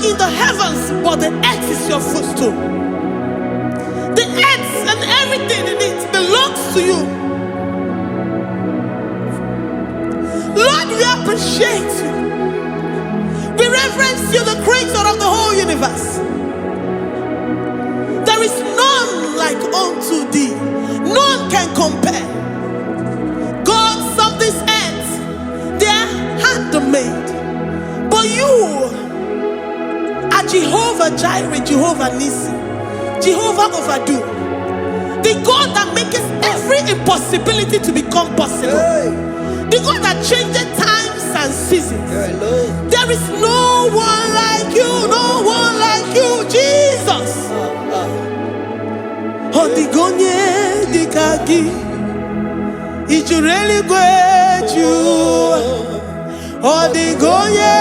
in the heavens, but the earth is your footstool. The earth and everything in it belongs to you. Lord, we appreciate you. We reverence you, the creator of the whole universe. There is none like unto thee. None can compare. Gods of this earth, they are handmade. But you are Jehovah Jireh, Jehovah Nissi, Jehovah Overdo. The God that makes every impossibility to become possible. The God that changes times and seasons. There is no one like you, no one like you, Jesus. Odigonye dikagi, ijureli gweju. Odigonye